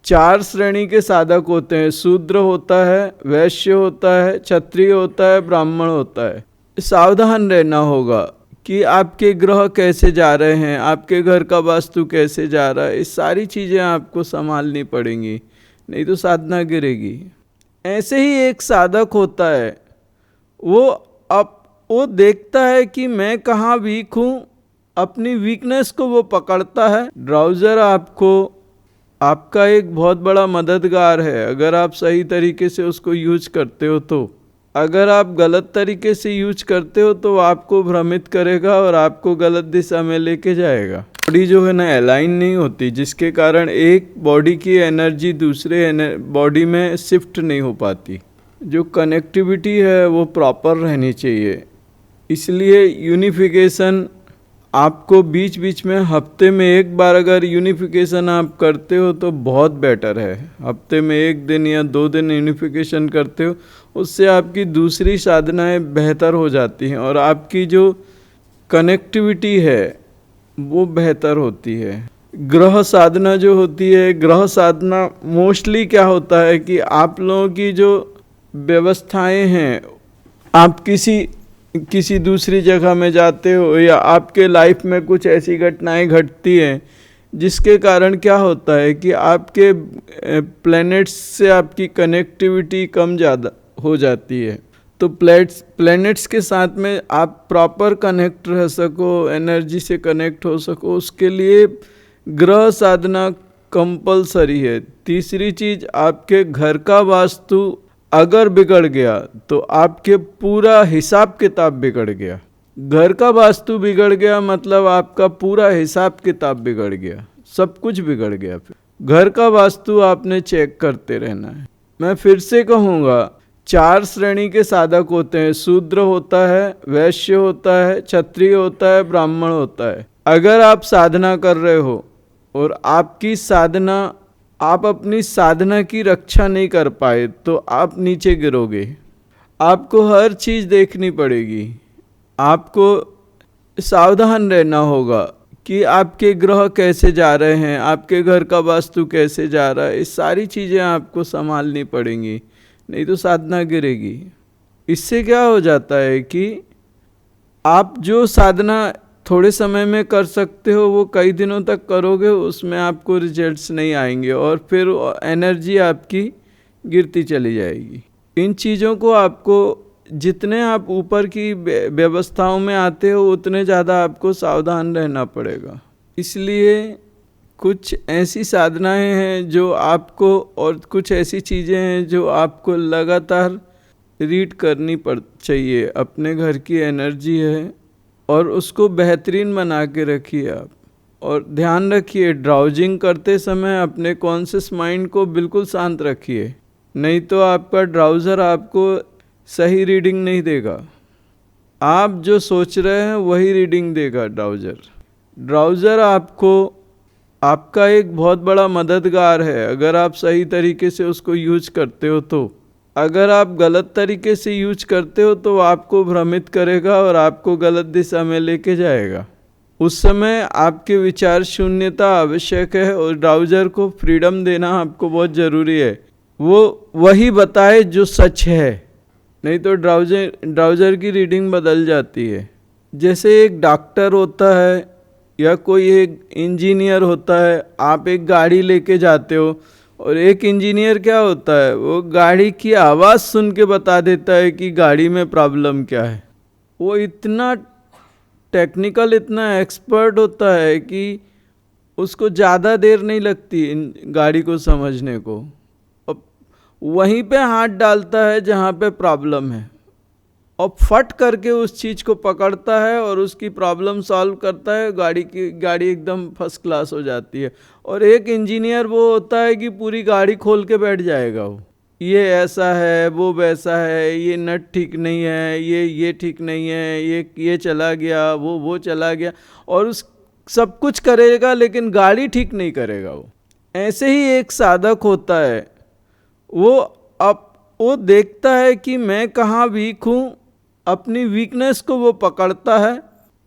चार श्रेणी के साधक होते हैं। शूद्र होता है, वैश्य होता है, क्षत्रिय होता है, ब्राह्मण होता है। सावधान रहना होगा कि आपके ग्रह कैसे जा रहे हैं, आपके घर का वास्तु कैसे जा रहा है, ये सारी चीज़ें आपको संभालनी पड़ेंगी, नहीं तो साधना गिरेगी। ऐसे ही एक साधक होता है, वो देखता है कि मैं कहाँ वीक हूँ, अपनी वीकनेस को वो पकड़ता है। ड्राउजर आपका एक बहुत बड़ा मददगार है अगर आप सही तरीके से उसको यूज करते हो तो। अगर आप गलत तरीके से यूज करते हो तो आपको भ्रमित करेगा और आपको गलत दिशा में लेके जाएगा। बॉडी जो है ना अलाइन नहीं होती, जिसके कारण एक बॉडी की एनर्जी दूसरे बॉडी में शिफ्ट नहीं हो पाती। जो कनेक्टिविटी है वो प्रॉपर रहनी चाहिए। इसलिए यूनिफिकेशन आपको बीच बीच में हफ्ते में एक बार अगर यूनिफिकेशन आप करते हो तो बहुत बेटर है। हफ्ते में एक दिन या 2 दिन यूनिफिकेशन करते हो, उससे आपकी दूसरी साधनाएं बेहतर हो जाती हैं और आपकी जो कनेक्टिविटी है वो बेहतर होती है। ग्रह साधना जो होती है, ग्रह साधना मोस्टली क्या होता है कि आप लोगों की जो व्यवस्थाएं हैं, आप किसी दूसरी जगह में जाते हो या आपके लाइफ में कुछ ऐसी घटनाएं घटती हैं जिसके कारण क्या होता है कि आपके प्लैनेट्स से आपकी कनेक्टिविटी कम ज़्यादा हो जाती है। तो प्लैनेट्स के साथ में आप प्रॉपर कनेक्ट रह सको, एनर्जी से कनेक्ट हो सको, उसके लिए ग्रह साधना कंपलसरी है। तीसरी चीज़, आपके घर का वास्तु अगर बिगड़ गया तो आपके पूरा हिसाब किताब बिगड़ गया। घर का वास्तु बिगड़ गया मतलब आपका पूरा हिसाब किताब बिगड़ गया, सब कुछ बिगड़ गया। फिर घर का वास्तु आपने चेक करते रहना है। मैं फिर से कहूँगा, 4 श्रेणी के साधक होते हैं। शूद्र होता है, वैश्य होता है, क्षत्रिय होता है, ब्राह्मण होता है। अगर आप साधना कर रहे हो और आप अपनी साधना की रक्षा नहीं कर पाए तो आप नीचे गिरोगे। आपको हर चीज़ देखनी पड़ेगी। आपको सावधान रहना होगा कि आपके ग्रह कैसे जा रहे हैं, आपके घर का वास्तु कैसे जा रहा है, ये सारी चीज़ें आपको संभालनी पड़ेंगी, नहीं तो साधना गिरेगी। इससे क्या हो जाता है कि आप जो साधना थोड़े समय में कर सकते हो वो कई दिनों तक करोगे, उसमें आपको रिजल्ट्स नहीं आएंगे और फिर एनर्जी आपकी गिरती चली जाएगी। इन चीज़ों को आपको जितने आप ऊपर की व्यवस्थाओं में आते हो उतने ज़्यादा आपको सावधान रहना पड़ेगा। इसलिए कुछ ऐसी साधनाएं हैं जो आपको, और कुछ ऐसी चीज़ें हैं जो आपको लगातार रीड करनी चाहिए। अपने घर की एनर्जी है और उसको बेहतरीन बना के रखिए आप। और ध्यान रखिए, ड्राउजिंग करते समय अपने कॉन्शियस माइंड को बिल्कुल शांत रखिए, नहीं तो आपका ड्राउज़र आपको सही रीडिंग नहीं देगा। आप जो सोच रहे हैं वही रीडिंग देगा ड्राउज़र आपका एक बहुत बड़ा मददगार है अगर आप सही तरीके से उसको यूज करते हो तो। अगर आप गलत तरीके से यूज करते हो तो आपको भ्रमित करेगा और आपको गलत दिशा में लेके जाएगा। उस समय आपके विचार शून्यता आवश्यक है और ड्राउज़र को फ्रीडम देना आपको बहुत ज़रूरी है। वो वही बताए जो सच है, नहीं तो ड्राउज़र की रीडिंग बदल जाती है। जैसे एक डॉक्टर होता है या कोई एक इंजीनियर होता है, आप एक गाड़ी लेके जाते हो और एक इंजीनियर क्या होता है, वो गाड़ी की आवाज़ सुन के बता देता है कि गाड़ी में प्रॉब्लम क्या है। वो इतना टेक्निकल, इतना एक्सपर्ट होता है कि उसको ज़्यादा देर नहीं लगती गाड़ी को समझने को। अब वहीं पे हाथ डालता है जहाँ पे प्रॉब्लम है और फट करके उस चीज़ को पकड़ता है और उसकी प्रॉब्लम सॉल्व करता है। गाड़ी एकदम फर्स्ट क्लास हो जाती है। और एक इंजीनियर वो होता है कि पूरी गाड़ी खोल के बैठ जाएगा, वो ये ऐसा है, वो वैसा है, ये नट ठीक नहीं है, ये ठीक नहीं है, ये चला गया, वो चला गया, और उस सब कुछ करेगा लेकिन गाड़ी ठीक नहीं करेगा वो। ऐसे ही एक साधक होता है, वो देखता है कि मैं कहाँ वीक हूँ, अपनी वीकनेस को वो पकड़ता है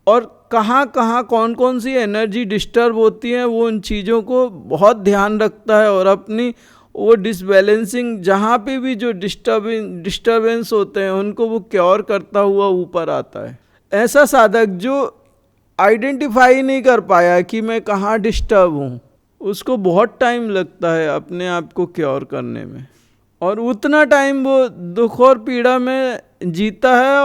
और कहाँ कहाँ कौन कौन सी एनर्जी डिस्टर्ब होती है वो उन चीज़ों को बहुत ध्यान रखता है और अपनी वो डिसबैलेंसिंग जहाँ पे भी जो डिस्टर्बेंस होते हैं उनको वो क्योर करता हुआ ऊपर आता है। ऐसा साधक जो आइडेंटिफाई नहीं कर पाया कि मैं कहाँ डिस्टर्ब हूँ, उसको बहुत टाइम लगता है अपने आप को क्योर करने में, और उतना टाइम वो दुख और पीड़ा में जीता है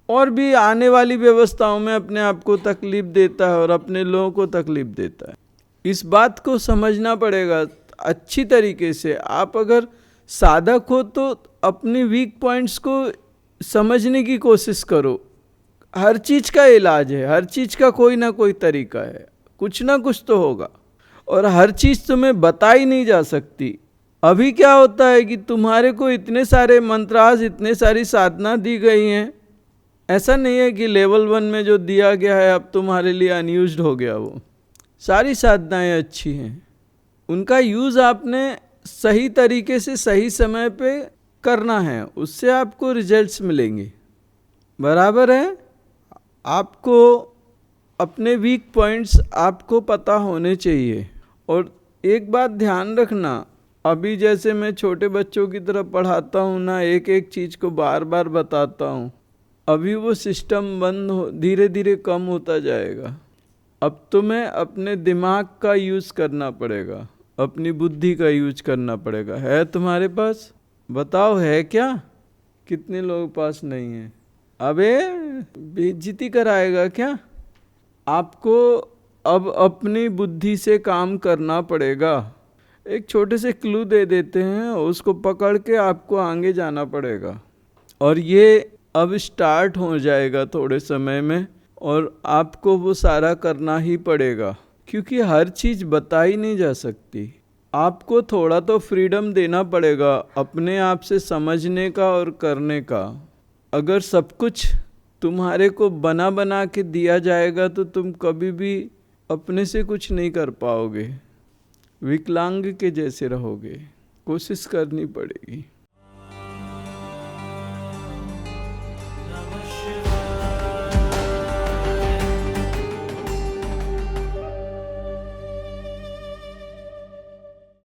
और भी आने वाली व्यवस्थाओं में अपने आप को तकलीफ देता है और अपने लोगों को तकलीफ देता है। इस बात को समझना पड़ेगा अच्छी तरीके से। आप अगर साधक हो तो अपनी वीक पॉइंट्स को समझने की कोशिश करो। हर चीज़ का इलाज है, हर चीज़ का कोई ना कोई तरीका है, कुछ ना कुछ तो होगा, और हर चीज़ तुम्हें बताई नहीं जा सकती। अभी क्या होता है कि तुम्हारे को इतने सारे मंत्रास, इतने सारी साधना दी गई हैं, ऐसा नहीं है कि लेवल 1 में जो दिया गया है अब तुम्हारे लिए अनयूज्ड हो गया। वो सारी साधनाएं अच्छी हैं, उनका यूज़ आपने सही तरीके से सही समय पे करना है, उससे आपको रिजल्ट्स मिलेंगे। बराबर है। आपको अपने वीक पॉइंट्स आपको पता होने चाहिए। और एक बात ध्यान रखना, अभी जैसे मैं छोटे बच्चों की तरह पढ़ाता हूँ ना, एक एक चीज़ को बार बार बताता हूँ, अभी वो सिस्टम धीरे धीरे कम होता जाएगा। अब तुम्हें अपने दिमाग का यूज़ करना पड़ेगा, अपनी बुद्धि का यूज करना पड़ेगा। है तुम्हारे पास? बताओ है क्या? कितने लोगों के पास नहीं है? अबे बेइज्जती कराएगा क्या? आपको अब अपनी बुद्धि से काम करना पड़ेगा। एक छोटे से क्लू दे देते हैं, उसको पकड़ के आपको आगे जाना पड़ेगा, और ये अब स्टार्ट हो जाएगा थोड़े समय में, और आपको वो सारा करना ही पड़ेगा, क्योंकि हर चीज़ बताई नहीं जा सकती। आपको थोड़ा तो फ्रीडम देना पड़ेगा अपने आप से समझने का और करने का। अगर सब कुछ तुम्हारे को बना बना के दिया जाएगा तो तुम कभी भी अपने से कुछ नहीं कर पाओगे, विकलांग के जैसे रहोगे। कोशिश करनी पड़ेगी।